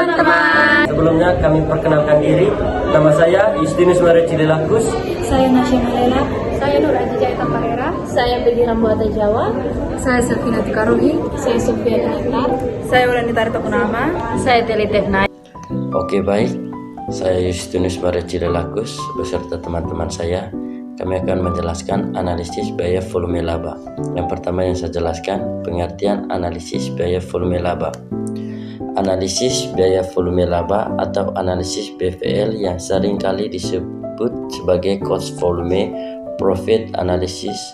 teman-teman. Sebelumnya kami perkenalkan diri. Nama saya Justinus Maria Cilelakus. Saya Nasya Malela. Saya Nur Adijaya Tamarera. Saya Begi Rambuata Jawa. Saya Selvina Tikaruhi. Saya Sofia Danitar. Saya Wulandita Ritokunama. Saya Teli Tefnai. Oke, baik. Saya Justinus Maria Cilelakus beserta teman-teman saya. Kami akan menjelaskan analisis biaya volume laba. Yang pertama yang saya jelaskan, pengertian analisis biaya volume laba. Analisis biaya volume laba atau analisis BVL yang sering kali disebut sebagai cost volume profit analysis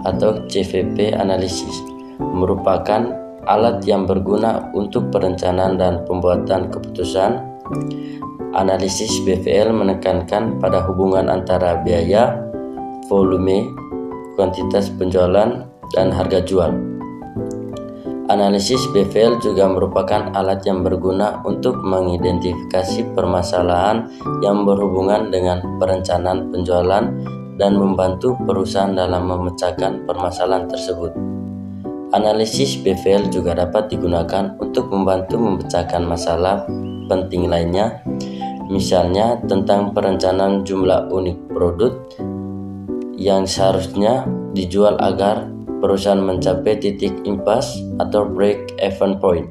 atau CVP analysis merupakan alat yang berguna untuk perencanaan dan pembuatan keputusan. Analisis BVL menekankan pada hubungan antara biaya, volume, kuantitas penjualan, dan harga jual. Analisis BVL juga merupakan alat yang berguna untuk mengidentifikasi permasalahan yang berhubungan dengan perencanaan penjualan dan membantu perusahaan dalam memecahkan permasalahan tersebut. Analisis BVL juga dapat digunakan untuk membantu memecahkan masalah penting lainnya, misalnya tentang perencanaan jumlah unit produk yang seharusnya dijual agar perusahaan mencapai titik impas atau break-even point.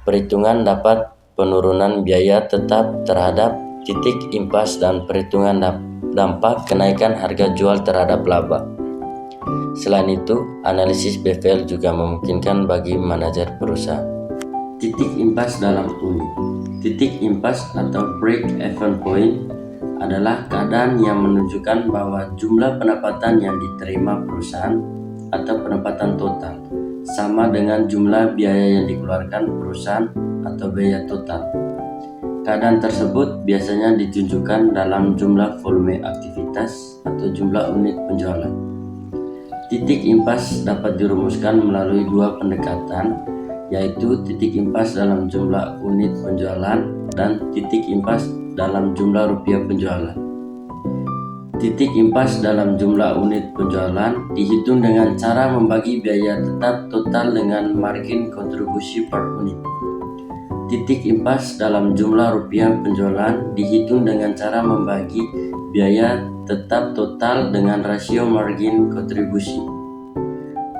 Perhitungan dapat penurunan biaya tetap terhadap titik impas dan perhitungan dampak kenaikan harga jual terhadap laba. Selain itu, analisis BVL juga memungkinkan bagi manajer perusahaan. Titik impas dalam unit. Titik impas atau break-even point adalah keadaan yang menunjukkan bahwa jumlah pendapatan yang diterima perusahaan atau pendapatan total sama dengan jumlah biaya yang dikeluarkan perusahaan atau biaya total. Keadaan tersebut biasanya ditunjukkan dalam jumlah volume aktivitas atau jumlah unit penjualan. Titik impas dapat dirumuskan melalui dua pendekatan, yaitu titik impas dalam jumlah unit penjualan dan titik impas dalam jumlah rupiah penjualan. Titik impas dalam jumlah unit penjualan dihitung dengan cara membagi biaya tetap total dengan margin kontribusi per unit. Titik impas dalam jumlah rupiah penjualan dihitung dengan cara membagi biaya tetap total dengan rasio margin kontribusi.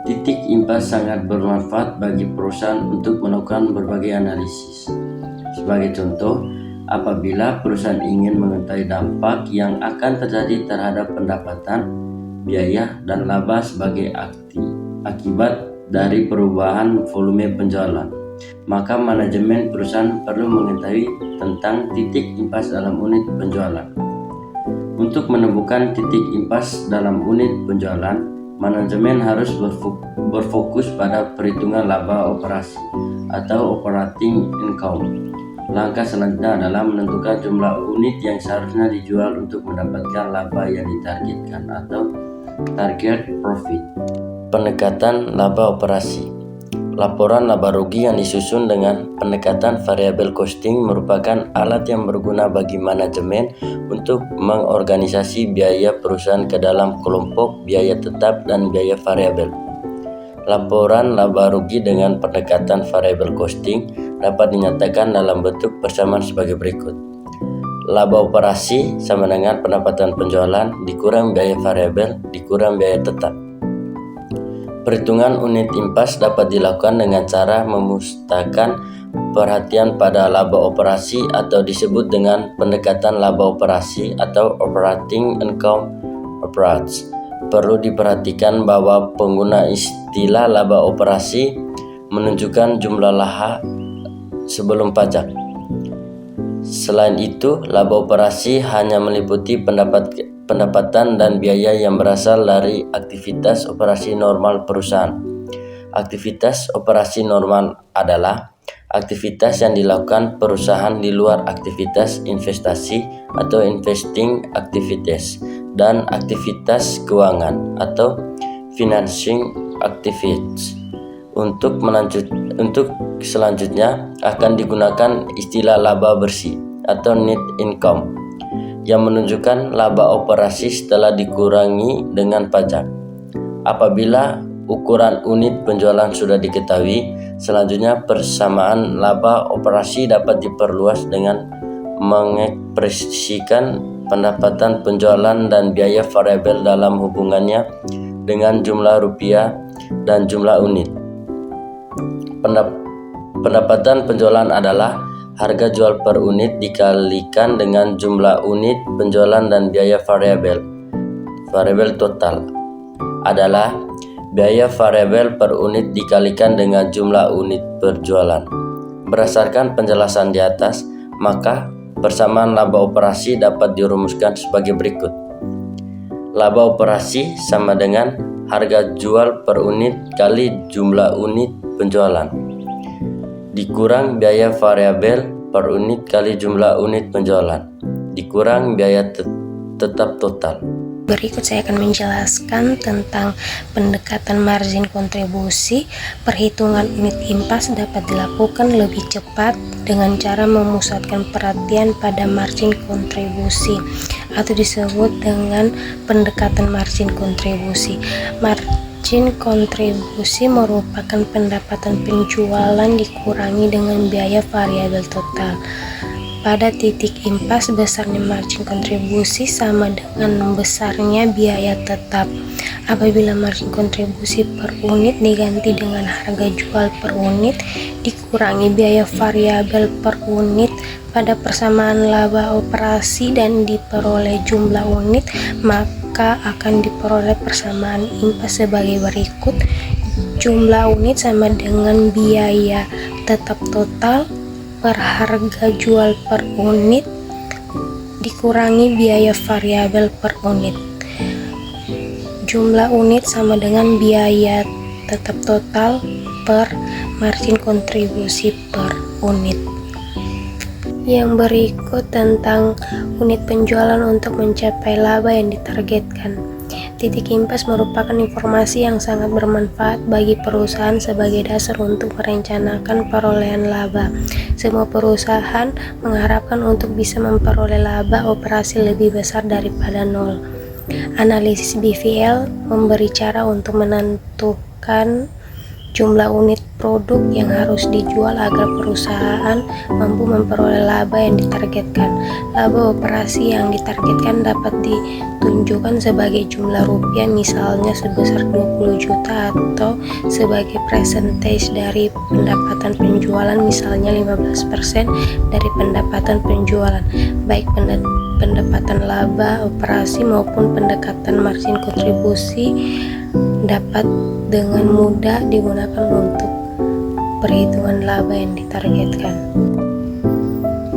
Titik impas sangat bermanfaat bagi perusahaan untuk melakukan berbagai analisis. Sebagai contoh, apabila perusahaan ingin mengetahui dampak yang akan terjadi terhadap pendapatan, biaya, dan laba sebagai akibat dari perubahan volume penjualan, maka manajemen perusahaan perlu mengetahui tentang titik impas dalam unit penjualan. Untuk menemukan titik impas dalam unit penjualan, manajemen harus berfokus pada perhitungan laba operasi atau operating income. Langkah selanjutnya adalah menentukan jumlah unit yang seharusnya dijual untuk mendapatkan laba yang ditargetkan atau target profit. Pendekatan laba operasi. Laporan laba rugi yang disusun dengan pendekatan variable costing merupakan alat yang berguna bagi manajemen untuk mengorganisasi biaya perusahaan ke dalam kelompok biaya tetap dan biaya variabel. Laporan laba rugi dengan pendekatan variable costing dapat dinyatakan dalam bentuk persamaan sebagai berikut. Laba operasi sama dengan pendapatan penjualan dikurang biaya variabel dikurang biaya tetap. Perhitungan unit impas dapat dilakukan dengan cara memusatkan perhatian pada laba operasi atau disebut dengan pendekatan laba operasi atau operating income approach. Perlu diperhatikan bahwa pengguna istilah laba operasi menunjukkan jumlah laba sebelum pajak. Selain itu, laba operasi hanya meliputi pendapatan dan biaya yang berasal dari aktivitas operasi normal perusahaan. Aktivitas operasi normal adalah aktivitas yang dilakukan perusahaan di luar aktivitas investasi atau investing activities dan aktivitas keuangan atau financing activities. Untuk selanjutnya akan digunakan istilah laba bersih atau net income yang menunjukkan laba operasi setelah dikurangi dengan pajak. Apabila ukuran unit penjualan sudah diketahui. Selanjutnya, persamaan laba operasi dapat diperluas dengan mengekspresikan pendapatan penjualan dan biaya variabel dalam hubungannya dengan jumlah rupiah dan jumlah unit. Pendapatan penjualan adalah harga jual per unit dikalikan dengan jumlah unit penjualan dan biaya variabel. Variabel total adalah biaya variabel per unit dikalikan dengan jumlah unit penjualan. Berdasarkan penjelasan di atas, maka persamaan laba operasi dapat dirumuskan sebagai berikut. Laba operasi sama dengan harga jual per unit kali jumlah unit penjualan dikurang biaya variabel per unit kali jumlah unit penjualan dikurang biaya tetap total. Berikut saya akan menjelaskan tentang pendekatan margin kontribusi. Perhitungan unit impas dapat dilakukan lebih cepat dengan cara memusatkan perhatian pada margin kontribusi atau disebut dengan pendekatan margin kontribusi. Margin kontribusi merupakan pendapatan penjualan dikurangi dengan biaya variabel total. Pada titik impas, besarnya margin kontribusi sama dengan besarnya biaya tetap. Apabila margin kontribusi per unit diganti dengan harga jual per unit dikurangi biaya variabel per unit pada persamaan laba operasi dan diperoleh jumlah unit, maka akan diperoleh persamaan impas sebagai berikut. Jumlah unit sama dengan biaya tetap total per harga jual per unit dikurangi biaya variabel per unit. Jumlah unit sama dengan biaya tetap total per margin kontribusi per unit. Yang berikut tentang unit penjualan untuk mencapai laba yang ditargetkan. Titik impas merupakan informasi yang sangat bermanfaat bagi perusahaan sebagai dasar untuk merencanakan perolehan laba. Semua perusahaan mengharapkan untuk bisa memperoleh laba operasi lebih besar daripada nol. Analisis BVL memberi cara untuk menentukan jumlah unit produk yang harus dijual agar perusahaan mampu memperoleh laba yang ditargetkan. Laba operasi yang ditargetkan dapat ditunjukkan sebagai jumlah rupiah, misalnya sebesar 20 juta, atau sebagai persentase dari pendapatan penjualan, misalnya 15% dari pendapatan penjualan. Baik pendapatan laba operasi maupun pendekatan margin kontribusi dapat dengan mudah digunakan untuk perhitungan laba yang ditargetkan.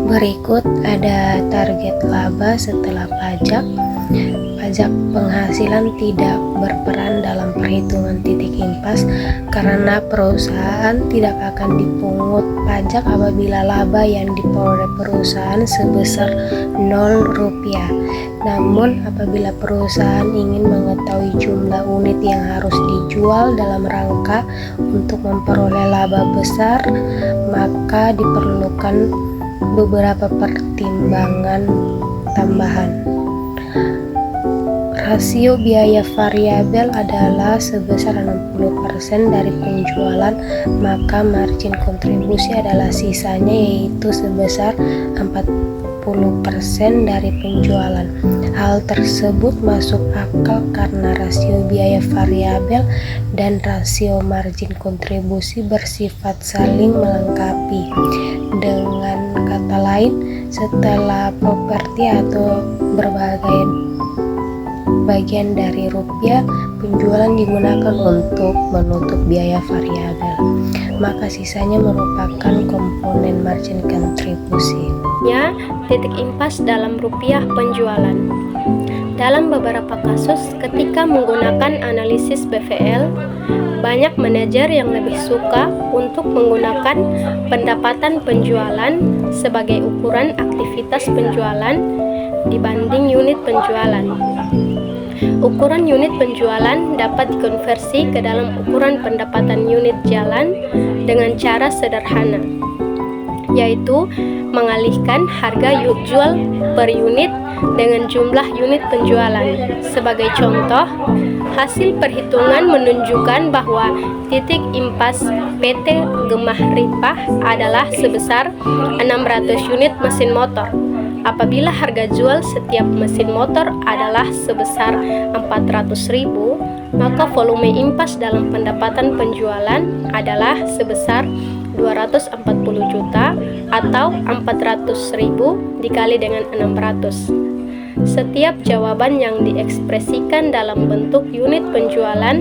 Berikut ada target laba setelah pajak. Pajak penghasilan tidak berperan dalam perhitungan titik impas karena perusahaan tidak akan dipungut pajak apabila laba yang diperoleh perusahaan sebesar 0 rupiah. Namun apabila perusahaan ingin mengetahui jumlah unit yang harus dijual dalam rangka untuk memperoleh laba besar, maka diperlukan beberapa pertimbangan tambahan. Rasio biaya variabel adalah sebesar 60% dari penjualan, maka margin kontribusi adalah sisanya, yaitu sebesar 40% dari penjualan. Hal tersebut masuk akal karena rasio biaya variabel dan rasio margin kontribusi bersifat saling melengkapi. Dengan kata lain, setelah properti atau berbagai bagian dari rupiah, penjualan digunakan untuk menutup biaya variabel, maka sisanya merupakan komponen margin kontribusi. Ya, titik impas dalam rupiah penjualan. Dalam beberapa kasus, ketika menggunakan analisis BVL, banyak manajer yang lebih suka untuk menggunakan pendapatan penjualan sebagai ukuran aktivitas penjualan dibanding unit penjualan. Ukuran unit penjualan dapat dikonversi ke dalam ukuran pendapatan unit jalan dengan cara sederhana, yaitu mengalihkan harga jual per unit dengan jumlah unit penjualan. Sebagai contoh, hasil perhitungan menunjukkan bahwa titik impas PT Gemah Ripah adalah sebesar 600 unit mesin motor. Apabila harga jual setiap mesin motor adalah sebesar 400.000, maka volume impas dalam pendapatan penjualan adalah sebesar 240 juta atau 400.000 dikali dengan 600. Setiap jawaban yang diekspresikan dalam bentuk unit penjualan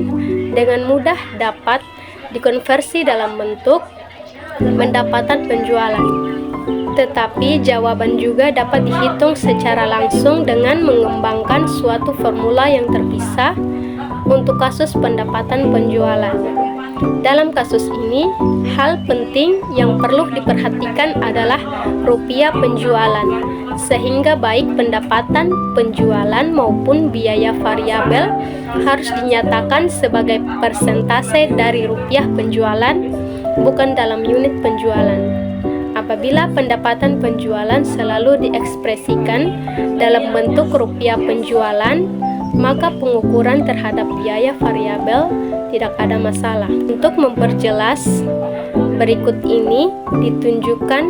dengan mudah dapat dikonversi dalam bentuk pendapatan penjualan. Tetapi jawaban juga dapat dihitung secara langsung dengan mengembangkan suatu formula yang terpisah untuk kasus pendapatan penjualan. Dalam kasus ini, hal penting yang perlu diperhatikan adalah rupiah penjualan, sehingga baik pendapatan penjualan maupun biaya variabel harus dinyatakan sebagai persentase dari rupiah penjualan, bukan dalam unit penjualan. Apabila pendapatan penjualan selalu diekspresikan dalam bentuk rupiah penjualan, maka pengukuran terhadap biaya variabel tidak ada masalah. Untuk memperjelas, berikut ini ditunjukkan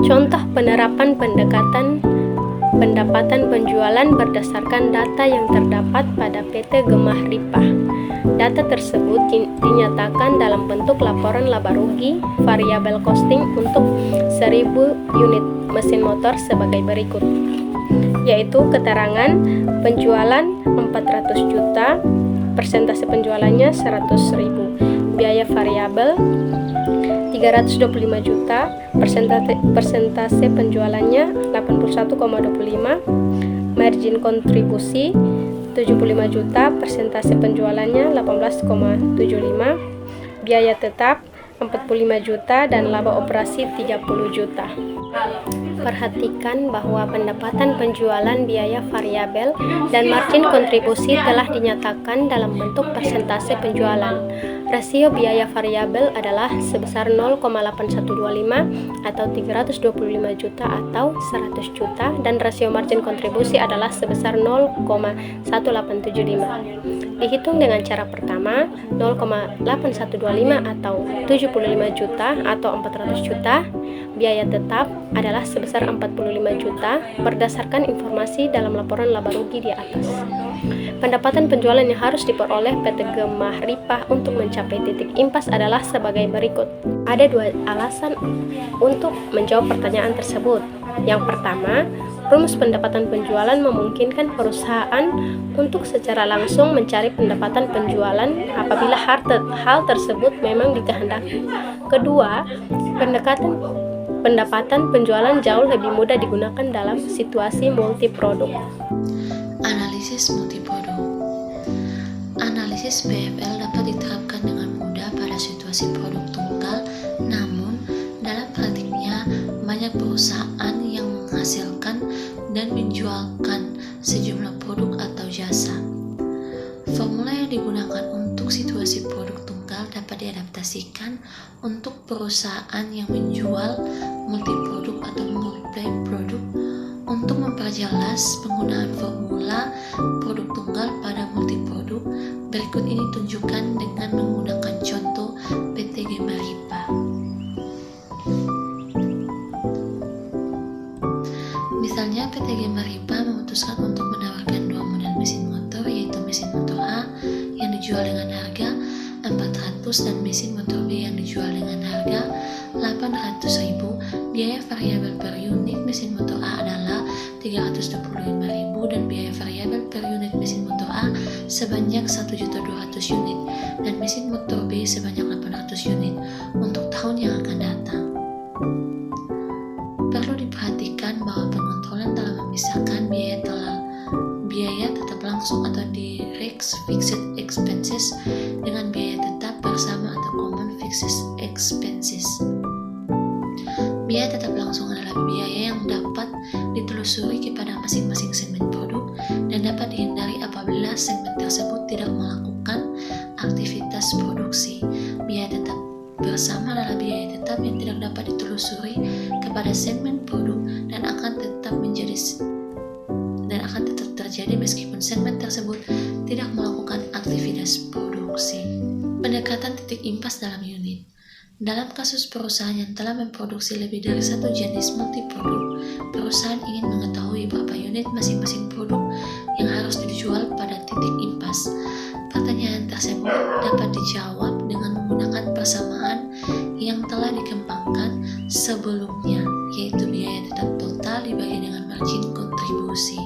contoh penerapan pendekatan pendapatan penjualan berdasarkan data yang terdapat pada PT Gemah Ripah. Data tersebut dinyatakan dalam bentuk laporan laba rugi variabel costing untuk 1000 unit mesin motor sebagai berikut, yaitu keterangan penjualan 400 juta, persentase penjualannya 100.000, biaya variabel 325 juta, persentase penjualannya 81,25, margin kontribusi 75 juta, persentase penjualannya 18,75, biaya tetap 45 juta, dan laba operasi 30 juta. Perhatikan bahwa pendapatan penjualan, biaya variabel, dan margin kontribusi telah dinyatakan dalam bentuk persentase penjualan. Rasio biaya variabel adalah sebesar 0,8125 atau 325 juta atau 100 juta, dan rasio margin kontribusi adalah sebesar 0,1875. Dihitung dengan cara pertama, 0,8125 atau 75 juta atau 400 juta, biaya tetap adalah sebesar 45 juta berdasarkan informasi dalam laporan laba rugi di atas. Pendapatan penjualan yang harus diperoleh PT Gemah Ripah untuk mencapai titik impas adalah sebagai berikut. Ada dua alasan untuk menjawab pertanyaan tersebut. Yang pertama, rumus pendapatan penjualan memungkinkan perusahaan untuk secara langsung mencari pendapatan penjualan apabila hal tersebut memang dikehendaki. Kedua, pendapatan penjualan jauh lebih mudah digunakan dalam situasi multiproduk. Analisis multiproduk. Analisis BFL dapat diterapkan dengan mudah pada situasi produk tunggal, namun dalam praktiknya banyak perusahaan yang menghasilkan dan menjualkan sejumlah produk atau jasa. Formula yang digunakan untuk situasi produk tunggal dapat diadaptasikan untuk perusahaan yang menjual multiproduk atau multi produk. Untuk memperjelas penggunaan formula produk tunggal pada multiproduk, berikut ini tunjukkan dengan menggunakan contoh PT Gemah Ripah. Misalnya PT Gemah Ripah memutuskan untuk menawarkan dua model mesin motor, yaitu mesin motor A yang dijual dengan harga 400 dan mesin motor B yang dijual dengan harga 800.000. Biaya variabel per unit mesin motor A adalah 325.000 dan biaya variabel per unit mesin motor A sebanyak 1.200.000 unit dan mesin motor B sebanyak 800 unit untuk tahun yang akan datang. Perlu diperhatikan bahwa pengontrolan telah memisahkan biaya tetap langsung atau direct fixed expenses dengan biaya tetap bersama atau common fixed expenses. Biaya tetap langsung adalah biaya yang dapat ditelusuri kepada masing-masing segmen produk dan dapat dihindari apabila segmen tersebut tidak melakukan aktivitas produksi. Biaya tetap bersama adalah biaya tetap yang tidak dapat ditelusuri kepada segmen produk dan akan tetap terjadi meskipun segmen tersebut tidak melakukan aktivitas produksi. Pendekatan titik impas dalam unit. Dalam kasus perusahaan yang telah memproduksi lebih dari satu jenis multiproduk, perusahaan ingin mengetahui berapa unit masing-masing produk yang harus dijual pada titik impas. Pertanyaan tersebut dapat dijawab dengan menggunakan persamaan yang telah dikembangkan sebelumnya, yaitu biaya tetap total dibagi dengan margin kontribusi.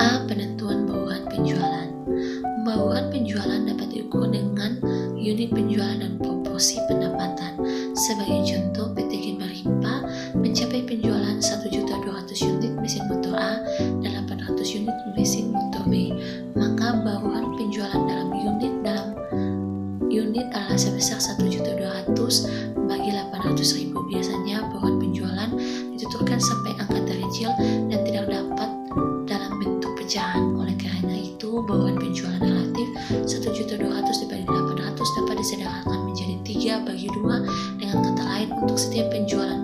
A. Penentuan bauran penjualan. Bauran penjualan dapat diukur dengan unit penjualan dan proporsi pendapatan. Sebagai contoh, PT Gemaripa mencapai penjualan 1.200.000 unit mesin motor A dan 800 unit mesin motor B. Maka bauran penjualan dalam unit adalah sebesar 1.200.000 bagi 800.000. Biasanya bauran penjualan dituturkan sampai angka terkecil dan tidak dapat dalam bentuk pecahan. Oleh karena itu, bauran penjualan relatif 1.200.000 dibagi 800 dapat disederhanakan menjadi 3 bagi 2. Dengan kata lain, untuk setiap penjualan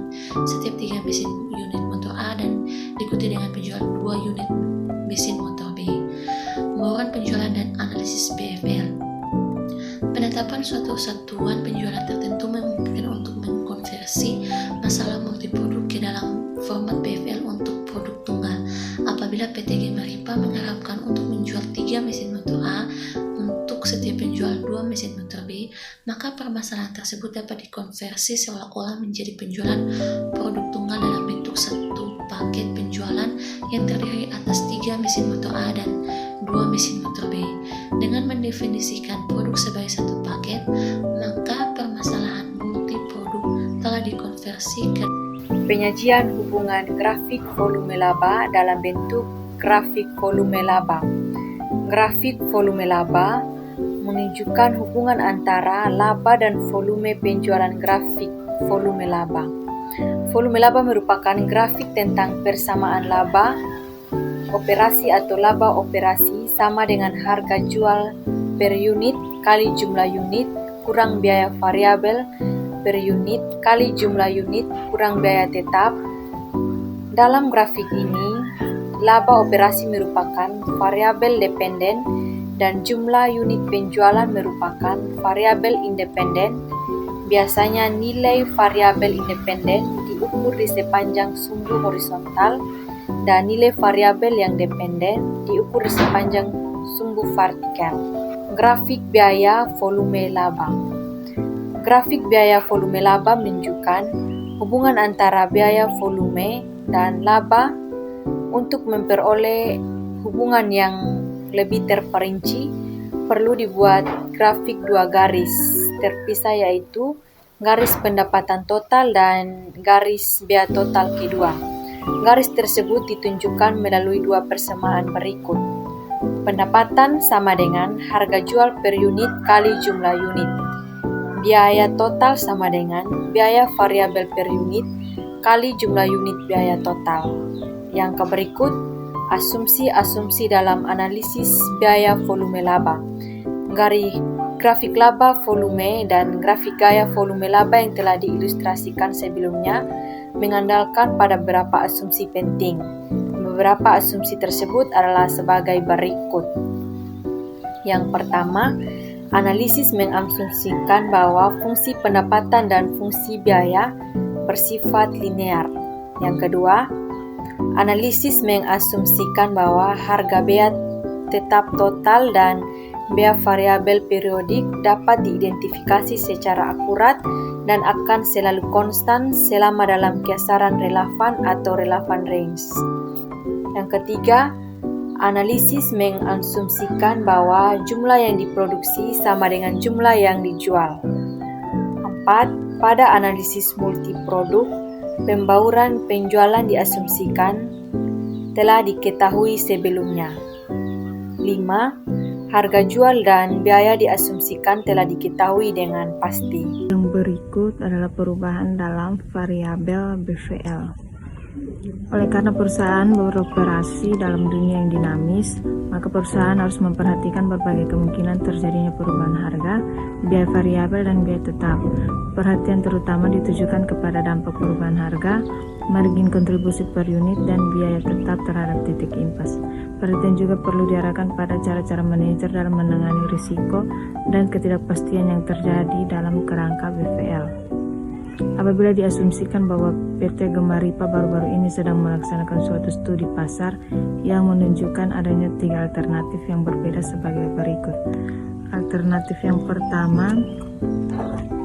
setiap 3 mesin unit motor A dan diikuti dengan penjualan 2 unit mesin motor B. Bauran penjualan dan analisis BFL. Penetapan suatu satuan penjualan tertentu memungkinkan untuk mengkonversi masalah multiproduk ke dalam format BFL untuk produk tunggal. Apabila PT Gemaripa mengharapkan untuk menjual 3 mesin motor A untuk setiap penjual 2 mesin motor B, maka permasalahan tersebut dapat dikonversi seolah-olah menjadi penjualan produk tunggal dalam bentuk satu paket penjualan yang terdiri atas 3 mesin motor A dan 2 mesin motor B. Dengan mendefinisikan produk sebagai satu paket, maka permasalahan multiproduk telah dikonversi ke Penyajian hubungan grafik volume laba dalam bentuk grafik volume laba. Grafik volume laba menunjukkan hubungan antara laba dan volume penjualan grafik volume laba. Volume laba merupakan grafik tentang persamaan laba operasi atau laba operasi sama dengan harga jual per unit kali jumlah unit kurang biaya variabel per unit kali jumlah unit kurang biaya tetap. Dalam grafik ini, laba operasi merupakan variabel dependen dan jumlah unit penjualan merupakan variabel independen. Biasanya nilai variabel independen diukur di sepanjang sumbu horizontal dan nilai variabel yang dependen diukur di sepanjang sumbu vertikal. Grafik biaya volume laba. Grafik biaya volume laba menunjukkan hubungan antara biaya volume dan laba. Untuk memperoleh hubungan yang lebih terperinci, perlu dibuat grafik 2 garis terpisah, yaitu garis pendapatan total dan garis biaya total kedua. Garis tersebut ditunjukkan melalui 2 persamaan berikut. Pendapatan sama dengan harga jual per unit kali jumlah unit. Biaya total sama dengan biaya variabel per unit kali jumlah unit biaya total. Yang berikut, asumsi-asumsi dalam analisis biaya volume laba. Grafik laba volume dan grafik gaya volume laba yang telah diilustrasikan sebelumnya mengandalkan pada beberapa asumsi penting. Beberapa asumsi tersebut adalah sebagai berikut. Yang pertama, analisis mengasumsikan bahwa fungsi pendapatan dan fungsi biaya bersifat linear. Yang kedua, analisis mengasumsikan bahwa harga biaya tetap total dan biaya variabel periodik dapat diidentifikasi secara akurat dan akan selalu konstan selama dalam kisaran relevan atau relevan range. Yang ketiga, analisis mengasumsikan bahwa jumlah yang diproduksi sama dengan jumlah yang dijual. 4. Pada analisis multiproduk, pembauran penjualan diasumsikan telah diketahui sebelumnya. 5. Harga jual dan biaya diasumsikan telah diketahui dengan pasti. Yang berikut adalah perubahan dalam variabel BVL. Oleh karena perusahaan beroperasi dalam dunia yang dinamis, maka perusahaan harus memperhatikan berbagai kemungkinan terjadinya perubahan harga, biaya variabel dan biaya tetap. Perhatian terutama ditujukan kepada dampak perubahan harga, margin kontribusi per unit, dan biaya tetap terhadap titik impas. Perhatian juga perlu diarahkan pada cara-cara manajer dalam menangani risiko dan ketidakpastian yang terjadi dalam kerangka BVL. Apabila diasumsikan bahwa PT Gemaripa baru-baru ini sedang melaksanakan suatu studi pasar yang menunjukkan adanya 3 alternatif yang berbeda sebagai berikut. Alternatif yang pertama,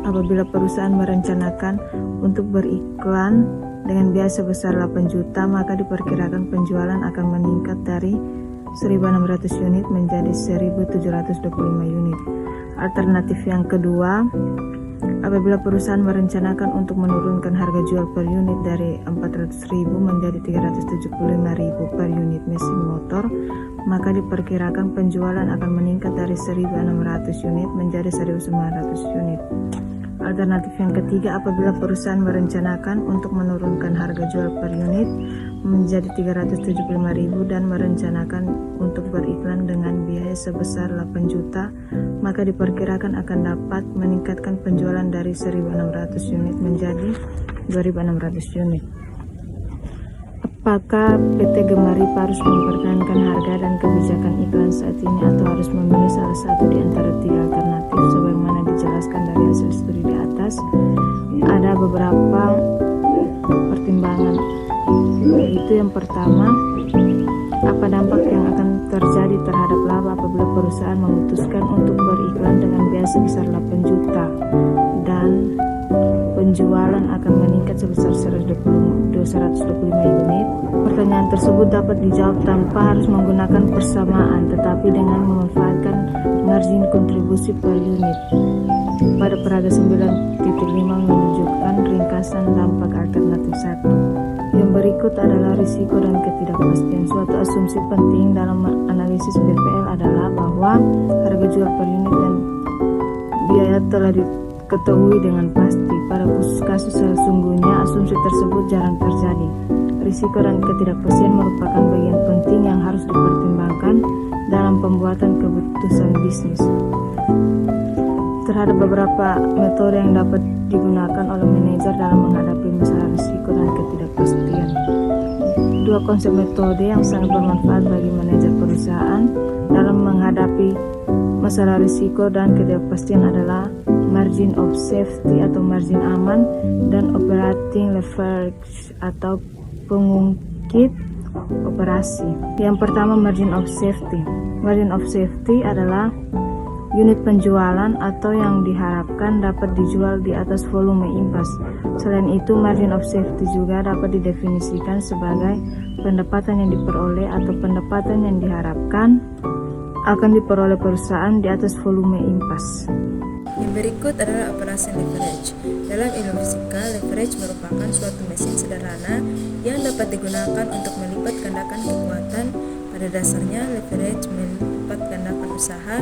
apabila perusahaan merencanakan untuk beriklan dengan biaya sebesar 8 juta, maka diperkirakan penjualan akan meningkat dari 1.600 unit menjadi 1.725 unit. Alternatif yang kedua, apabila perusahaan merencanakan untuk menurunkan harga jual per unit dari 400.000 menjadi 375.000 per unit mesin motor, maka diperkirakan penjualan akan meningkat dari 1.600 unit menjadi 1.900 unit. Alternatif yang ketiga, apabila perusahaan merencanakan untuk menurunkan harga jual per unit menjadi 375.000 dan merencanakan untuk beriklan dengan biaya sebesar 8 juta, maka diperkirakan akan dapat meningkatkan penjualan dari 1.600 unit menjadi 2.600 unit. Apakah PT Gemaripa harus mempertahankan harga dan kebijakan iklan saat ini atau harus memilih salah satu di antara 3 alternatif sebagaimana dijelaskan dari hasil studi di atas? Ada beberapa pertimbangan, yaitu yang pertama, apa dampak yang akan terjadi terhadap laba apabila perusahaan memutuskan untuk beriklan dengan biaya sebesar 8 juta dan penjualan akan meningkat sebesar 225 unit. Pertanyaan tersebut dapat dijawab tanpa harus menggunakan persamaan, tetapi dengan memanfaatkan margin kontribusi per unit. Pada peraga 9.5 menunjukkan ringkasan dampak alternatif 1. Yang berikut adalah risiko dan ketidakpastian. Suatu asumsi penting dalam analisis BVL adalah bahwa harga jual per unit dan biaya telah diketahui dengan pasti. Pada kasus sesungguhnya, asumsi tersebut jarang terjadi. Risiko dan ketidakpastian merupakan bagian penting yang harus dipertimbangkan dalam pembuatan keputusan bisnis. Terhadap beberapa metode yang dapat digunakan oleh manajer dalam menghadapi masalah risiko dan ketidakpastian. 2 konsep metode yang sangat bermanfaat bagi manajer perusahaan dalam menghadapi masalah risiko dan ketidakpastian adalah margin of safety atau margin aman dan operating leverage atau pengungkit operasi. Yang pertama, margin of safety. Margin of safety adalah unit penjualan atau yang diharapkan dapat dijual di atas volume impas. Selain itu, margin of safety juga dapat didefinisikan sebagai pendapatan yang diperoleh atau pendapatan yang diharapkan akan diperoleh perusahaan di atas volume impas. Yang berikut adalah operasi leverage. Dalam ilmu fisika, leverage merupakan suatu mesin sederhana yang dapat digunakan untuk melipat gandakan kekuatan. Pada dasarnya, leverage melipat gandakan usaha,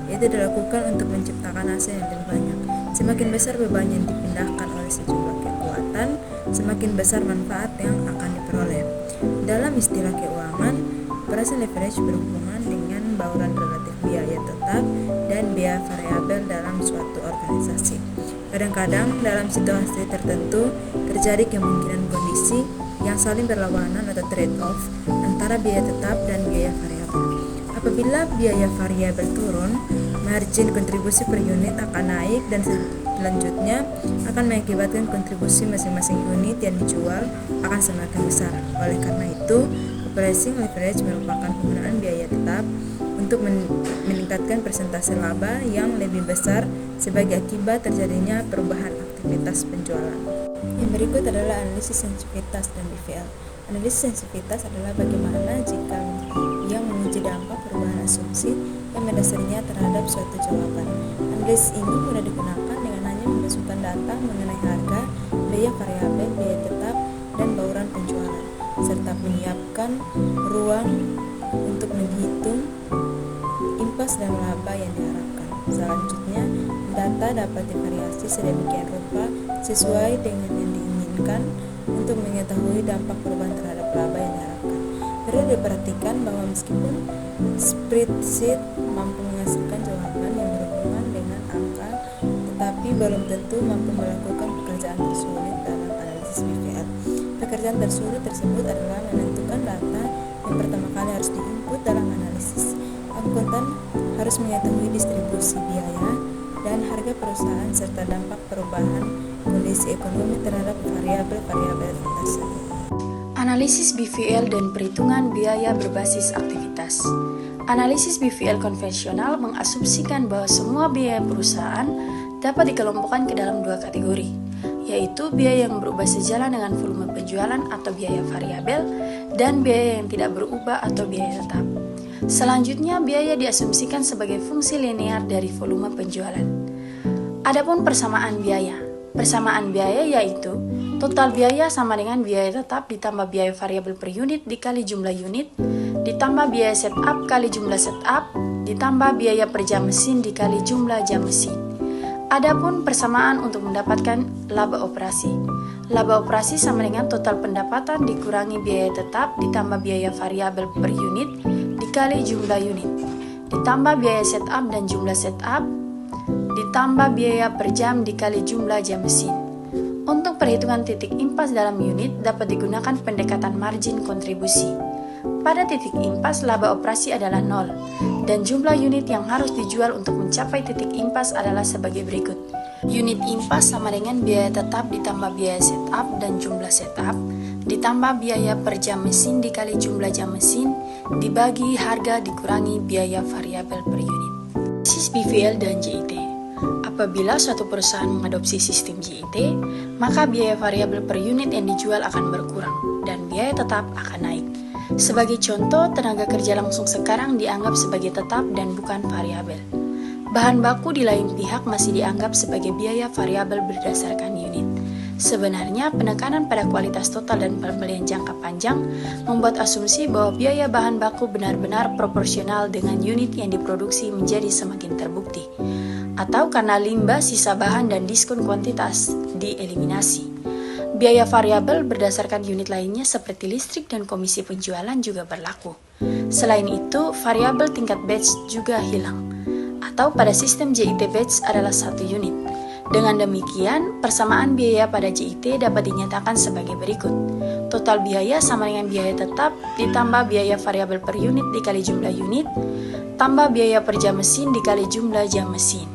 yaitu dilakukan untuk menciptakan hasil yang lebih banyak. Semakin besar beban yang dipindahkan oleh sejumlah kekuatan, semakin besar manfaat yang akan diperoleh. Dalam istilah keuangan, operasi leverage berhubungan dengan bauran relatif biaya tetap dan biaya variabel dalam suatu organisasi. Kadang-kadang dalam situasi tertentu terjadi kemungkinan kondisi yang saling berlawanan atau trade-off antara biaya tetap dan biaya variabel. Apabila biaya variabel turun, margin kontribusi per unit akan naik dan selanjutnya akan mengakibatkan kontribusi masing-masing unit yang dijual akan semakin besar. Oleh karena itu, operating leverage merupakan penggunaan biaya tetap untuk meningkatkan persentase laba yang lebih besar sebagai akibat terjadinya perubahan aktivitas penjualan. Yang berikut adalah analisis sensitivitas dan BVL. Analisis sensitivitas adalah bagaimana jika yang menguji dampak perubahan asumsi yang mendasarinya terhadap suatu jawaban. Analisis ini mudah digunakan dengan hanya memasukkan data mengenai harga, biaya variabel, biaya tetap, dan bauran penjualan, serta menyiapkan ruang untuk menghitung impas dan laba yang diharapkan. Selanjutnya, data dapat divariasi sedemikian rupa sesuai dengan yang diinginkan untuk mengetahui dampak perubahan terhadap laba yang diharapkan. Perlu diperhatikan bahwa meskipun spreadsheet mampu menghasilkan jawaban yang berhubungan dengan angka, tetapi belum tentu mampu melakukan pekerjaan tersulit dalam analisis BVL. Pekerjaan tersulit tersebut adalah menentukan data yang pertama kali harus diinput dalam analisis. Akuntan harus mengetahui distribusi biaya dan harga perusahaan serta dampak perubahan kondisi ekonomi terhadap variabel-variabel tersebut. Analisis BVL dan perhitungan biaya berbasis aktivitas. Analisis BVL konvensional mengasumsikan bahwa semua biaya perusahaan dapat dikelompokkan ke dalam dua kategori, yaitu biaya yang berubah sejalan dengan volume penjualan atau biaya variabel, dan biaya yang tidak berubah atau biaya tetap. Selanjutnya, biaya diasumsikan sebagai fungsi linear dari volume penjualan. Adapun persamaan biaya yaitu total biaya sama dengan biaya tetap ditambah biaya variabel per unit dikali jumlah unit, ditambah biaya setup kali jumlah setup, ditambah biaya per jam mesin dikali jumlah jam mesin. Adapun persamaan untuk mendapatkan laba operasi. Laba operasi sama dengan total pendapatan dikurangi biaya tetap ditambah biaya variabel per unit dikali jumlah unit, ditambah biaya setup dan jumlah setup, ditambah biaya per jam dikali jumlah jam mesin. Untuk perhitungan titik impas dalam unit dapat digunakan pendekatan margin kontribusi. Pada titik impas, laba operasi adalah 0, dan jumlah unit yang harus dijual untuk mencapai titik impas adalah sebagai berikut. Unit impas sama dengan biaya tetap ditambah biaya setup dan jumlah setup, ditambah biaya per jam mesin dikali jumlah jam mesin, dibagi harga dikurangi biaya variabel per unit. Analisis BVL dan JIT. Apabila suatu perusahaan mengadopsi sistem JIT, maka biaya variabel per unit yang dijual akan berkurang dan biaya tetap akan naik. Sebagai contoh, tenaga kerja langsung sekarang dianggap sebagai tetap dan bukan variabel. Bahan baku di lain pihak masih dianggap sebagai biaya variabel berdasarkan unit. Sebenarnya, penekanan pada kualitas total dan pembelian jangka panjang membuat asumsi bahwa biaya bahan baku benar-benar proporsional dengan unit yang diproduksi menjadi semakin terbukti. Atau karena limbah, sisa bahan, dan diskon kuantitas dieliminasi. Biaya variabel berdasarkan unit lainnya seperti listrik dan komisi penjualan juga berlaku. Selain itu, variabel tingkat batch juga hilang. Atau pada sistem JIT batch adalah 1 unit. Dengan demikian, persamaan biaya pada JIT dapat dinyatakan sebagai berikut. Total biaya sama dengan biaya tetap ditambah biaya variabel per unit dikali jumlah unit, tambah biaya per jam mesin dikali jumlah jam mesin.